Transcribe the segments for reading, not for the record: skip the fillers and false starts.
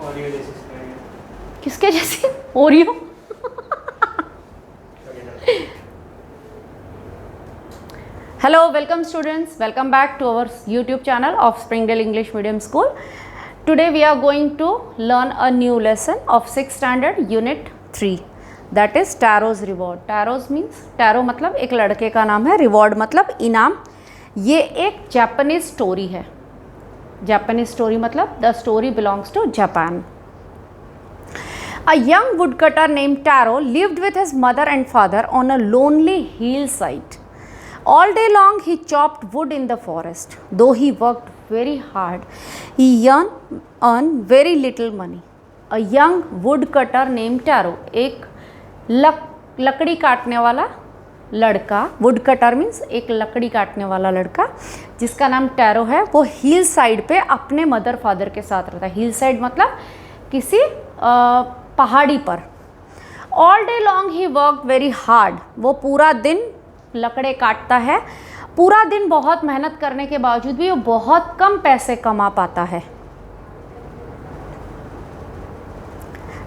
Oreo जैसी smell. किसके जैसी? Oreo. Hello, welcome students. Welcome back to our YouTube channel of Springdale English Medium School. Today we are going to learn a new lesson of 6th standard unit 3. That is Taro's reward. Taro's means Taro मतलब एक लड़के का नाम है, reward मतलब इनाम. ये एक जापानीज स्टोरी है. जापानीज स्टोरी मतलब the story belongs to Japan. A young woodcutter named Taro lived with his mother and father on a lonely hillside. All day long he chopped wood in the forest. Though he worked very hard, he earned very little money. A young woodcutter named Taro, एक लकड़ी काटने वाला लड़का, woodcutter means एक लकड़ी काटने वाला लड़का जिसका नाम टैरो है, वो हिल साइड पे अपने मदर फादर के साथ रहता है. हिल साइड मतलब किसी पहाड़ी पर. All day long he worked very hard. वो पूरा दिन लकड़े काटता है. पूरा दिन बहुत मेहनत करने के बावजूद भी वो बहुत कम पैसे कमा पाता है.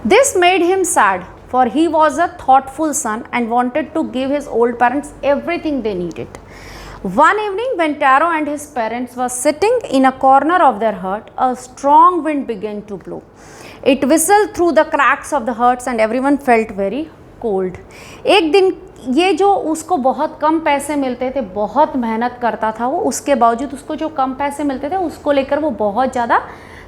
This made him sad, for he was a thoughtful son and wanted to give his old parents everything they needed. One evening when Taro and his parents were sitting in a corner of their hut, a strong wind began to blow. It whistled through the cracks of the huts and everyone felt very cold. एक दिन ये जो उसको बहुत कम पैसे मिलते थे, बहुत मेहनत करता था वो, उसके बावजूद उसको जो कम पैसे मिलते थे उसको लेकर वो बहुत ज़्यादा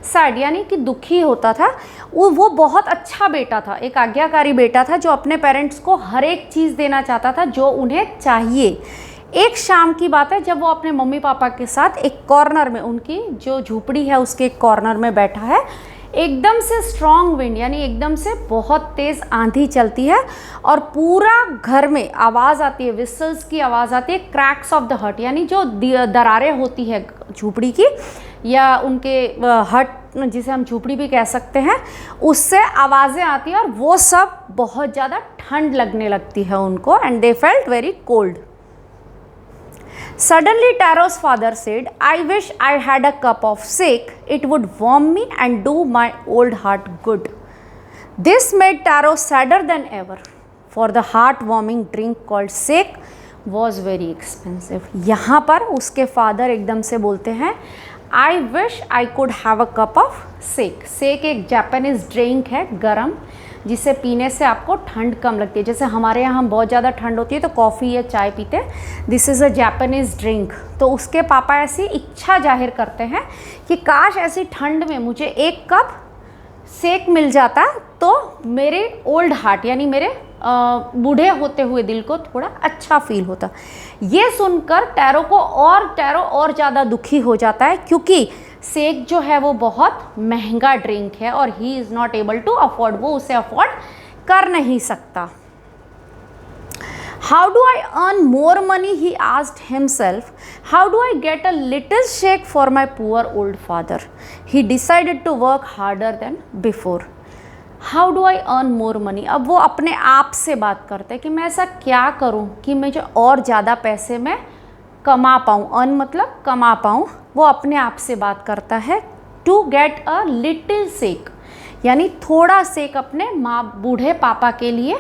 सैड यानी कि दुखी होता था. वो बहुत अच्छा बेटा था, एक आज्ञाकारी बेटा था जो अपने पेरेंट्स को हर एक चीज़ देना चाहता था जो उन्हें चाहिए. एक शाम की बात है जब वो अपने मम्मी पापा के साथ एक कॉर्नर में, उनकी जो झोपड़ी है उसके एक कॉर्नर में बैठा है. एकदम से स्ट्रॉन्ग विंड यानी एकदम से बहुत तेज़ आंधी चलती है और पूरा घर में आवाज़ आती है, विसल्स की आवाज़ आती है. क्रैक्स ऑफ द हट यानी जो दरारें होती है झोपड़ी की या उनके हट जिसे हम झोपड़ी भी कह सकते हैं, उससे आवाज़ें आती हैं और वो सब बहुत ज़्यादा ठंड लगने लगती है उनको. And they felt very cold. Suddenly Taro's father said, I wish I had a cup of sake. It would warm me and do my old heart good. This made Taro sadder than ever, for the heart-warming drink called sake was very expensive. यहाँ पर उसके father एकदम से बोलते हैं, I wish I could have a cup of sake. Sake एक Japanese drink है, गरम, जिसे पीने से आपको ठंड कम लगती है. जैसे हमारे यहाँ हम बहुत ज़्यादा ठंड होती है तो कॉफ़ी या चाय पीते हैं. This is a Japanese drink. तो उसके पापा ऐसी इच्छा जाहिर करते हैं कि काश ऐसी ठंड में मुझे एक कप सेक मिल जाता तो मेरे ओल्ड हार्ट यानी मेरे बूढ़े होते हुए दिल को थोड़ा अच्छा फील होता. ये सुनकर टैरो और ज़्यादा दुखी हो जाता है क्योंकि सेक जो है वो बहुत महंगा ड्रिंक है और he is not able to afford, वो उसे अफोर्ड कर नहीं सकता. How do I earn more money? He asked himself. How do I get a little shake for my poor old father? He decided to work harder than before. How do I earn more money? अब वो अपने आप से बात करते हैं कि मैं ऐसा क्या करूं कि मुझे और ज़्यादा पैसे मैं कमा पाऊँ. अर्न मतलब कमा पाऊँ. वो अपने आप से बात करता है. टू गेट अ लिटिल सेक यानी थोड़ा सेक अपने बूढ़े पापा के लिए,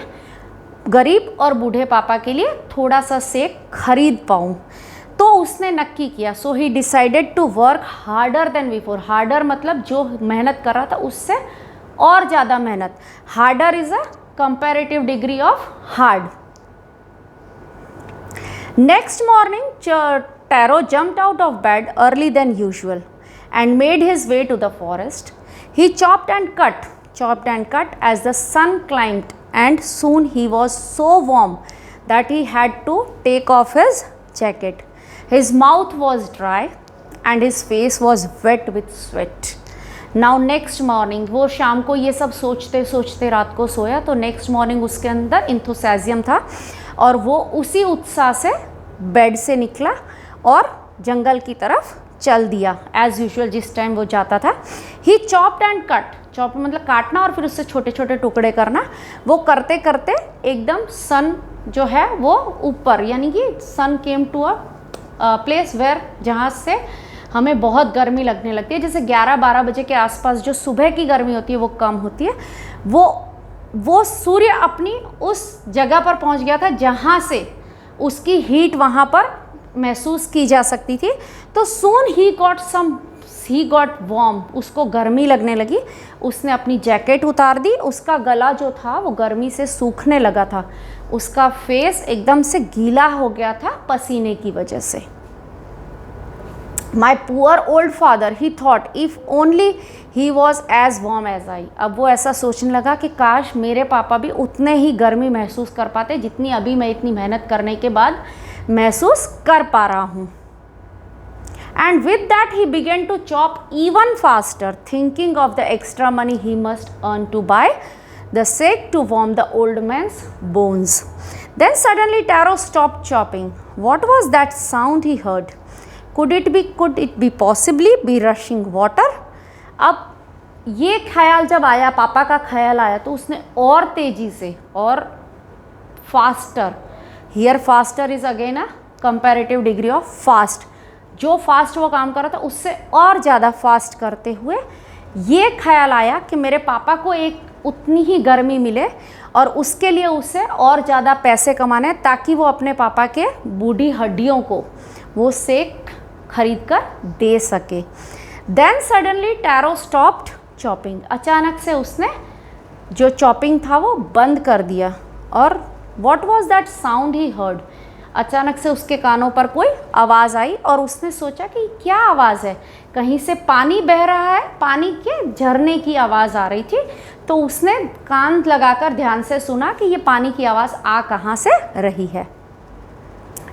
गरीब और बूढ़े पापा के लिए थोड़ा सा सेक खरीद पाऊँ. तो उसने नक्की किया. So he decided to work harder than before. Harder मतलब जो मेहनत कर रहा था उससे और ज़्यादा मेहनत. Harder is a comparative degree of hard. Next morning, Taro jumped out of bed early than usual and made his way to the forest. He chopped and cut as the sun climbed, and soon he was so warm that he had to take off his jacket. His mouth was dry and his face was wet with sweat. Now next morning, वो शाम को ये सब सोचते सोचते रात को सोया तो नेक्स्ट मॉर्निंग उसके अंदर इंथुसियाज्म था और वो उसी उत्साह से बेड से निकला और जंगल की तरफ चल दिया एज़ यूजुअल जिस टाइम वो जाता था. ही चॉप्ड एंड कट. चॉप मतलब काटना और फिर उससे छोटे छोटे टुकड़े करना. वो करते करते एकदम सन जो है वो ऊपर यानी कि sun came to a place where जहाँ से हमें बहुत गर्मी लगने लगती है, जैसे 11-12 बजे के आसपास जो सुबह की गर्मी होती है वो कम होती है, वो सूर्य अपनी उस जगह पर पहुंच गया था जहां से उसकी हीट वहां पर महसूस की जा सकती थी। तो सून ही गॉट वार्म, उसको गर्मी लगने लगी। उसने अपनी जैकेट उतार दी, उसका गला जो था वो गर्मी से सूखने लगा था, उसका फेस एकदम से गीला हो गया था पसीने की वजह से। My poor old father, he thought, if only he was as warm as I. अब वो ऐसा सोचने लगा कि काश मेरे पापा भी उतने ही गर्मी महसूस कर पाते जितनी अभी मैं इतनी मेहनत करने के बाद महसूस कर पा रहा हूँ। And with that he began to chop even faster, thinking of the extra money he must earn to buy the sake to warm the old man's bones. Then suddenly Taro stopped chopping. What was that sound he heard? Could it be possibly be rushing water? अब ये ख्याल जब आया, पापा का ख्याल आया, तो उसने और तेजी से और faster, here faster is again a comparative degree of fast, जो फास्ट वो काम कर रहा था उससे और ज़्यादा फास्ट करते हुए ये ख्याल आया कि मेरे पापा को एक उतनी ही गर्मी मिले और उसके लिए उसे और ज़्यादा पैसे कमाने हैं ताकि वो अपने पापा के बूढ़ी हड्डियों को वो सेक खरीद कर दे सके। Then suddenly Taro stopped chopping, अचानक से उसने जो चॉपिंग था वो बंद कर दिया। और what was that sound he heard, अचानक से उसके कानों पर कोई आवाज़ आई और उसने सोचा कि क्या आवाज़ है, कहीं से पानी बह रहा है, पानी के झरने की आवाज़ आ रही थी। तो उसने कान लगाकर ध्यान से सुना कि ये पानी की आवाज़ आ कहाँ से रही है।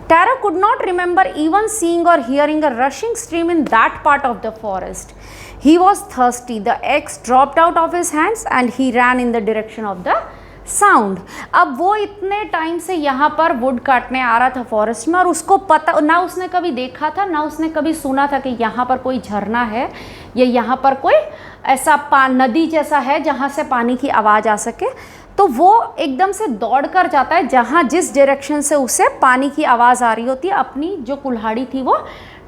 Taro could not remember even seeing or hearing a rushing stream in that part of the forest. He was thirsty. The axe dropped out of his hands and he ran in the direction of the sound. अब वो इतने time से यहाँ पर would काटने आ रहा था forest में और उसको पता ना, उसने कभी देखा था ना उसने कभी सुना था कि यहाँ पर कोई झरना है या यहाँ पर कोई ऐसा नदी जैसा है जहाँ से पानी की आवाज़ आ सके। तो वो एकदम से दौड़ कर जाता है जहाँ जिस डायरेक्शन से उसे पानी की आवाज़ आ रही होती है, अपनी जो कुल्हाड़ी थी वो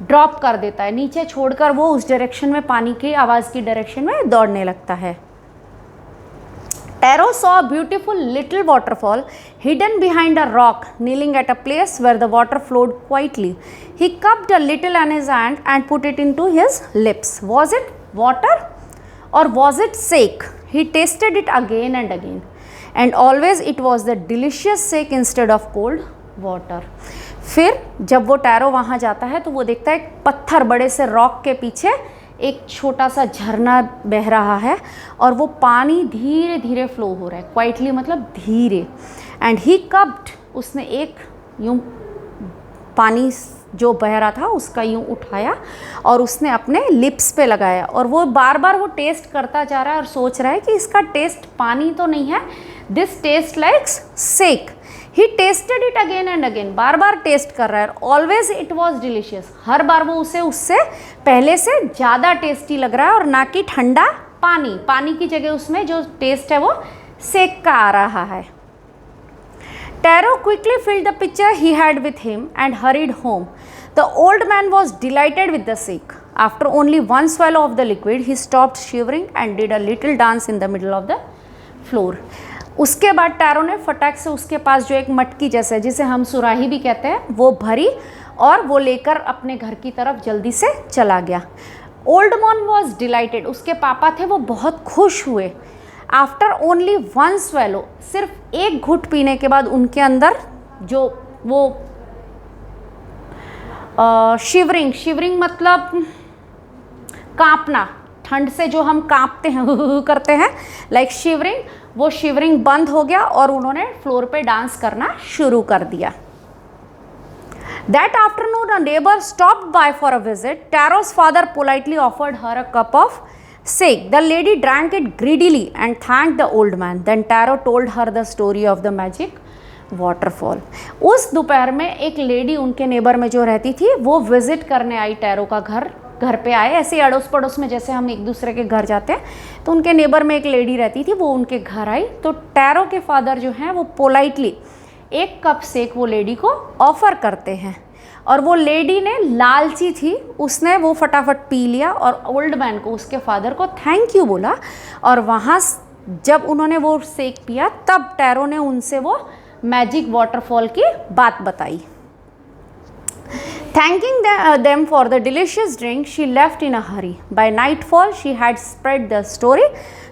ड्रॉप कर देता है नीचे छोड़कर, वो उस डायरेक्शन में, पानी की आवाज़ की डायरेक्शन में दौड़ने लगता है। Taro saw a beautiful little waterfall hidden behind a rock, kneeling at a place where the water flowed quietly. He cupped a little in his hand and put it into his lips. Was it water or was it sake? He tasted it again and again, and always it was the delicious sake instead of cold water. फिर जब वो tarot वहाँ जाता है तो वो देखता है एक पत्थर, बड़े से रॉक के पीछे एक छोटा सा झरना बह रहा है और वो पानी धीरे धीरे फ्लो हो रहा है, क्वाइटली मतलब धीरे। एंड ही कप्ड, उसने एक यूँ पानी जो बह रहा था उसका यूँ उठाया और उसने अपने लिप्स पे लगाया और वो बार बार वो टेस्ट करता जा रहा है और सोच रहा है कि इसका टेस्ट पानी तो नहीं है, this taste likes sake. He tasted it again and again, बार बार टेस्ट कर रहा है। ऑलवेज इट वॉज डिलीशियस, हर बार वो उसे उससे पहले से ज़्यादा टेस्टी लग रहा है और ना कि ठंडा पानी, पानी की जगह उसमें जो टेस्ट है वो सेक का आ रहा है। Taro quickly filled the pitcher he had with him and hurried home. The old man was delighted with the sake. After only one swallow of the liquid, he stopped shivering and did a little dance in the middle of the floor. उसके बाद tarot ने फटाक से उसके पास जो एक मटकी जैसा है, जिसे हम सुराही भी कहते हैं, वो भरी और वो लेकर अपने घर की तरफ जल्दी से चला गया। ओल्ड मैन वॉज डिलाइटेड, उसके पापा थे वो बहुत खुश हुए। आफ्टर ओनली वन स्वेलो, सिर्फ एक घुट पीने के बाद उनके अंदर जो वो शिवरिंग मतलब कांपना, ठंड से जो हम कांपते हैं करते हैं, लाइक शिवरिंग, वो शिवरिंग बंद हो गया और उन्होंने फ्लोर पे डांस करना शुरू कर दिया। That afternoon a neighbor stopped by for a visit. Taro's father politely offered her a cup of sake. The lady drank it greedily and thanked the old man. Then Taro told her the story of the magic waterfall. उस दोपहर में एक lady उनके neighbour में जो रहती थी वो विजिट करने आई टैरो का घर पे आए, ऐसे अड़ोस पड़ोस में जैसे हम एक दूसरे के घर जाते हैं, तो उनके नेबर में एक लेडी रहती थी, वो उनके घर आई। तो टैरो के फादर जो हैं वो पोलाइटली एक कप सेक वो लेडी को ऑफ़र करते हैं और वो लेडी ने लालची थी, उसने वो फटाफट पी लिया और ओल्ड मैन को, उसके फादर को थैंक यू बोला। और वहाँ जब उन्होंने वो शेक पिया तब टैरो ने उनसे वो मैजिक वाटरफॉल की बात बताई। Thanking them for the delicious drink, she left in a hurry. By nightfall, she had spread the story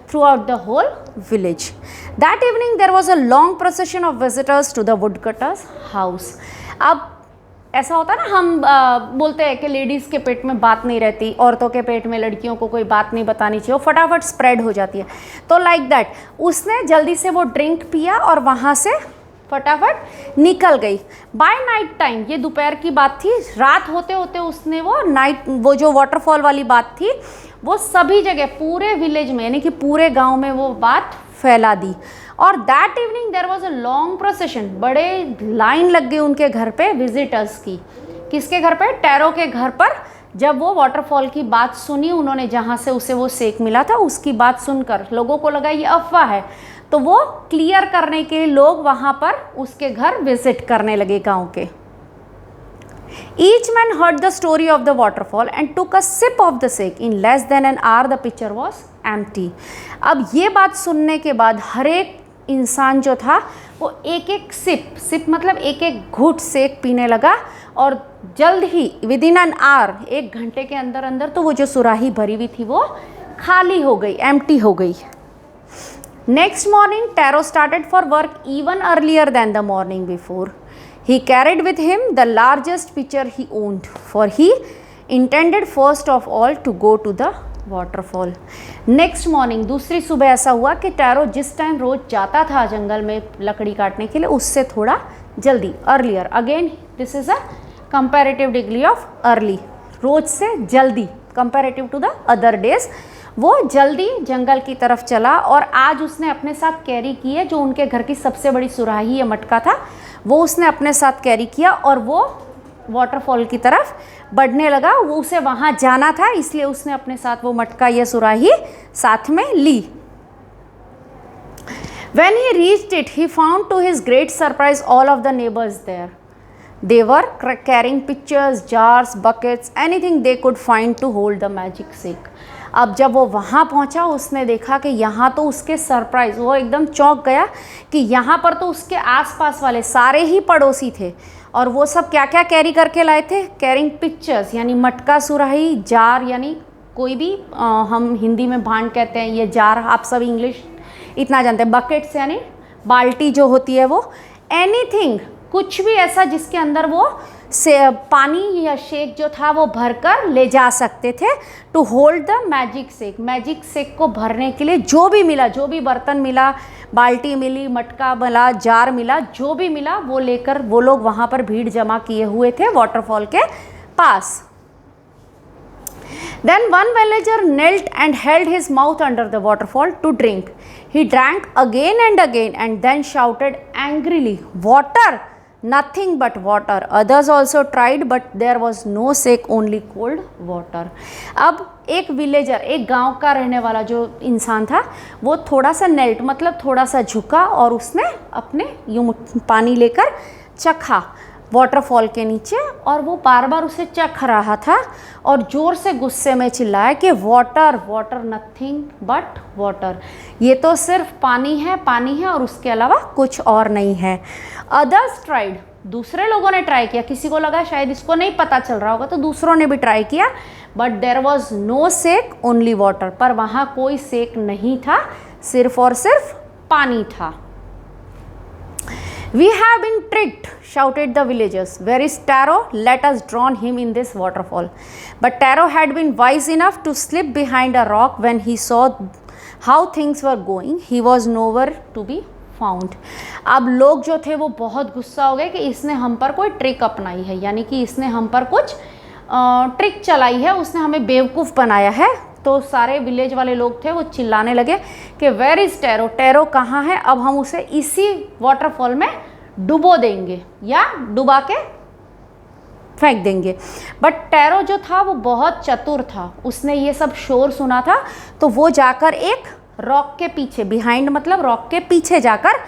throughout the whole village. That evening, there was a long procession of visitors to the woodcutter's house. अब ऐसा होता है ना, हम बोलते हैं कि ladies के पेट में बात नहीं रहती, औरतों के पेट में लड़कियों को कोई बात नहीं बतानी चाहिए, वो फटाफट स्प्रेड हो जाती है। तो लाइक दैट उसने जल्दी से वो ड्रिंक पिया और वहाँ से फटाफट निकल गई। बाय नाइट टाइम, ये दोपहर की बात थी, रात होते होते उसने वो जो वाटरफॉल वाली बात थी वो सभी जगह पूरे विलेज में यानी कि पूरे गांव में वो बात फैला दी। और that evening there was a long procession, बड़े लाइन लग गई उनके घर पे विजिटर्स की। किसके घर पे? टैरो के घर पर। जब वो वाटरफॉल की बात सुनी उन्होंने, जहाँ से उसे वो सेक मिला था, उसकी बात सुनकर लोगों को लगा ये अफवाह है, तो वो क्लियर करने के लिए लोग वहाँ पर उसके घर विजिट करने लगे गांव के। Each man heard the story of the waterfall and took a sip of the shake. In less than an hour, the pitcher was empty. अब ये बात सुनने के बाद हर एक इंसान जो था वो एक एक सिप मतलब एक एक घूंट शेक पीने लगा और जल्द ही विदिन एन आवर, 1 घंटे के अंदर अंदर तो वो जो सुराही भरी हुई थी वो खाली हो गई, एम्प्टी हो गई। Next morning, Taro started for work even earlier than the morning before. He carried with him the largest pitcher he owned, for he intended first of all to go to the waterfall. Next morning, दूसरी सुबह ऐसा हुआ कि tarot जिस time रोज जाता था जंगल में लकड़ी काटने के लिए, उससे थोड़ा जल्दी, earlier, again this is a comparative degree of early, रोज से जल्दी comparative to the other days, वो जल्दी जंगल की तरफ चला। और आज उसने अपने साथ कैरी की है जो उनके घर की सबसे बड़ी सुराही या मटका था, वो उसने अपने साथ कैरी किया और वो वाटरफॉल की तरफ बढ़ने लगा। वो उसे वहाँ जाना था, इसलिए उसने अपने साथ वो मटका या सुराही साथ में ली। When he reached it, he found to his great surprise all of the neighbors there. They were carrying pitchers, jars, buckets, anything they could find to hold the magic shake. अब जब वो वहाँ पहुँचा उसने देखा कि यहाँ तो उसके सरप्राइज़, वो एकदम चौंक गया कि यहाँ पर तो उसके आसपास वाले सारे ही पड़ोसी थे और वो सब क्या क्या कैरी करके लाए थे? कैरिंग पिक्चर्स यानी मटका, सुराही, जार यानी कोई भी हम हिंदी में भांड कहते हैं, ये जार आप सब इंग्लिश इतना जानते हैं। बकेट्स यानी बाल्टी जो होती है वो, एनीथिंग कुछ भी ऐसा जिसके अंदर वो से पानी या शेक जो था वो भरकर ले जा सकते थे। To hold the magic shake, magic shake को भरने के लिए जो भी मिला, जो भी बर्तन मिला, बाल्टी मिली, मटका मिला, जार मिला, जो भी मिला वो लेकर वो लोग वहाँ पर भीड़ जमा किए हुए थे वाटरफॉल के पास। Then one villager knelt and held his mouth under the waterfall to drink. He drank again and then shouted angrily, "Water! Nothing but water." Others also tried, but there was no shake, only cold water. अब एक villager, एक गांव का रहने वाला जो इंसान था, वो थोड़ा सा नेल्ट मतलब थोड़ा सा झुका और उसने अपने यूं पानी लेकर चखा वाटरफॉल के नीचे, और वो बार बार उसे चख रहा था और ज़ोर से गुस्से में चिल्लाया कि water water, nothing but water, ये तो सिर्फ पानी है और उसके अलावा कुछ और नहीं है। अदर्स ट्राइड, दूसरे लोगों ने ट्राई किया, किसी को लगा शायद इसको नहीं पता चल रहा होगा तो दूसरों ने भी ट्राई किया, but there was no shake, only water, पर वहाँ कोई शेक नहीं था, सिर्फ और सिर्फ पानी था। We have been tricked, shouted the villagers. Where is Taro? Let us drown him in this waterfall. But Taro had been wise enough to slip behind a rock when he saw how things were going. He was nowhere to be found. अब लोग जो थे वो बहुत गुस्सा हो गए कि इसने हम पर कोई ट्रिक अपनाई है, यानी कि इसने हम पर कुछ ट्रिक चलाई है, उसने हमें बेवकूफ़ बनाया है। तो सारे विलेज वाले लोग थे वो चिल्लाने लगे कि वेयर इज़ टैरो, टैरो कहाँ है, अब हम उसे इसी वाटरफॉल में डुबो देंगे या डुबा के फेंक देंगे। बट टैरो जो था वो बहुत चतुर था, उसने ये सब शोर सुना था तो वो जाकर एक रॉक के पीछे, बिहाइंड मतलब रॉक के पीछे जाकर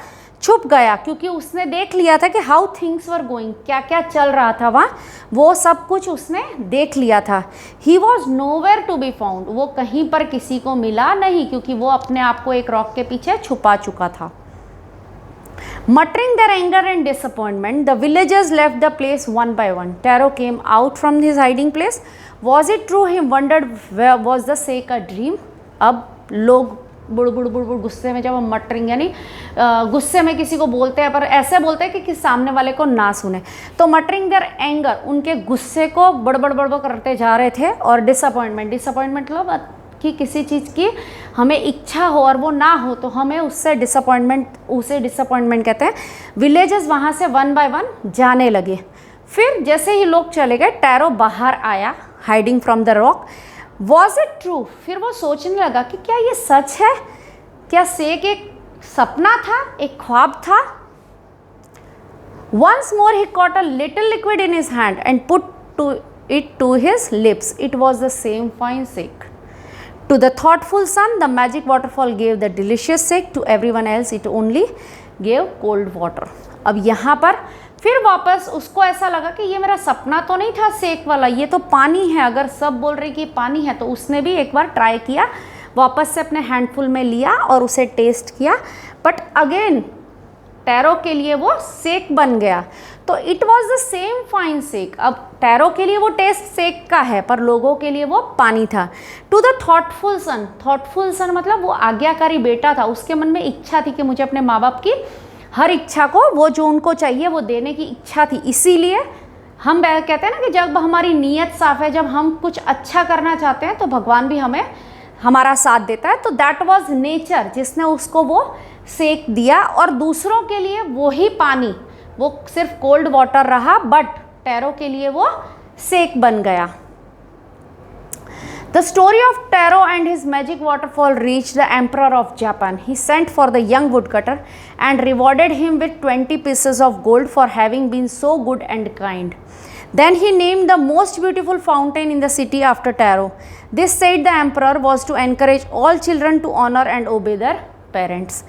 छुप गया, क्योंकि उसने देख लिया था कि हाउ थिंग्स वर गोइंग, क्या क्या चल रहा था वहाँ, वो सब कुछ उसने देख लिया था। He was nowhere to be found, वो कहीं पर किसी को मिला नहीं, क्योंकि वो अपने आप को एक रॉक के पीछे छुपा चुका था। Muttering their anger and disappointment, the villagers left the place one by one. Taro came out from his hiding place. Was it true? He wondered. Where was the sake a dream? अब लोग बुड़ बुड़ बुड़ बुड़ गुस्से में, जब हम मटरिंग यानी गुस्से में किसी को बोलते हैं, पर ऐसे बोलते हैं कि सामने वाले को ना सुने, तो मटरिंग देयर एंगर, उनके गुस्से को बड़बड़ बड़बड़ करते जा रहे थे। और डिसअपॉइंटमेंट, डिसअपॉइंटमेंट मतलब कि किसी चीज़ की हमें इच्छा हो और वो ना हो तो हमें उसे डिसअपॉइंटमेंट कहते हैं। विलेजेस वहाँ से वन बाय वन जाने लगे। फिर जैसे ही लोग चले गए, टैरो बाहर आया hiding from the rock. Was it true? फिर वो सोचने लगा कि क्या ये सच है, क्या सेक एक सपना था, एक ख्वाब था। Once more he caught a little liquid in his hand and put it to his lips. It was the same fine shake. To the thoughtful son, the magic waterfall gave the delicious shake. To everyone else, it only gave cold water. अब यहाँ पर फिर वापस उसको ऐसा लगा कि ये मेरा सपना तो नहीं था सेक वाला, ये तो पानी है। अगर सब बोल रहे कि पानी है, तो उसने भी एक बार ट्राई किया, वापस से अपने हैंडफुल में लिया और उसे टेस्ट किया, बट अगेन टैरो के लिए वो सेक बन गया। तो it was the same fine sake. अब टैरो के लिए वो टेस्ट सेक का है, पर लोगों के लिए वो पानी था। To the thoughtful son, thoughtful son मतलब वो आज्ञाकारी बेटा था, उसके मन में इच्छा थी कि मुझे अपने माँ बाप की हर इच्छा को, वो जो उनको चाहिए वो देने की इच्छा थी। इसीलिए हम कहते हैं ना कि जब हमारी नीयत साफ है, जब हम कुछ अच्छा करना चाहते हैं, तो भगवान भी हमें हमारा साथ देता है। तो दैट वॉज नेचर जिसने उसको वो सेक दिया, और दूसरों के लिए वही पानी, वो सिर्फ कोल्ड वाटर रहा, बट टैरो के लिए वो सेक बन गया। The story of Taro and his magic waterfall reached the Emperor of Japan. He sent for the young woodcutter and rewarded him with 20 pieces of gold for having been so good and kind. Then he named the most beautiful fountain in the city after Taro. This, said the emperor, was to encourage all children to honor and obey their parents.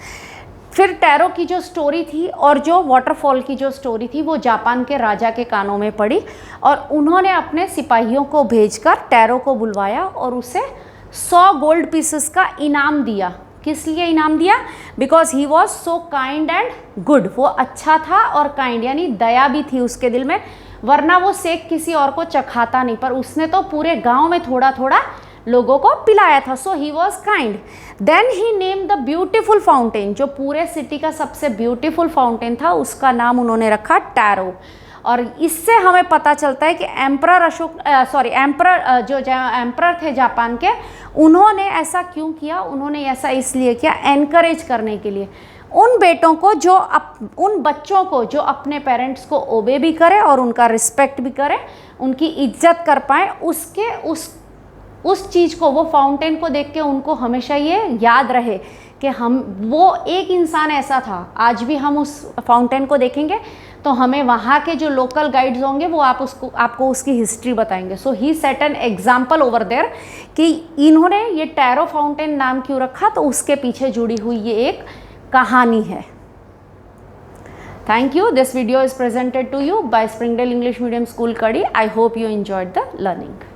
फिर tarot की जो story थी और जो waterfall की जो story थी, वो जापान के राजा के कानों में पड़ी, और उन्होंने अपने सिपाहियों को भेजकर टैरो को बुलवाया और उसे 100 गोल्ड पीसेस का इनाम दिया। किस लिए इनाम दिया? Because he was so kind and good. वो अच्छा था और काइंड यानी दया भी थी उसके दिल में, वरना वो सेक किसी और को चखाता नहीं, पर उसने तो पूरे गाँव में थोड़ा थोड़ा लोगों को पिलाया था। So he was kind. Then he name the beautiful fountain, जो पूरे सिटी का सबसे ब्यूटिफुल फाउंटेन था, उसका नाम उन्होंने रखा टैरो। और इससे हमें पता चलता है कि एम्परर जो एम्परर थे जापान के, उन्होंने ऐसा क्यों किया? उन्होंने ऐसा इसलिए किया एनकरेज करने के लिए उन बेटों को, उन बच्चों को जो अपने पेरेंट्स को ओबे भी करे और उनका रिस्पेक्ट भी करे, उनकी इज्जत कर पाए। उस चीज़ को, वो फाउंटेन को देख के उनको हमेशा ये याद रहे कि वो एक इंसान ऐसा था। आज भी हम उस फाउंटेन को देखेंगे तो हमें वहाँ के जो लोकल गाइड्स होंगे वो आपको उसकी हिस्ट्री बताएंगे। So he set an example over there कि इन्होंने ये टैरो फाउंटेन नाम क्यों रखा, तो उसके पीछे जुड़ी हुई ये एक कहानी है। Thank you. This video is presented to you by Springdale English medium school Kadi. I hope you enjoyed the learning.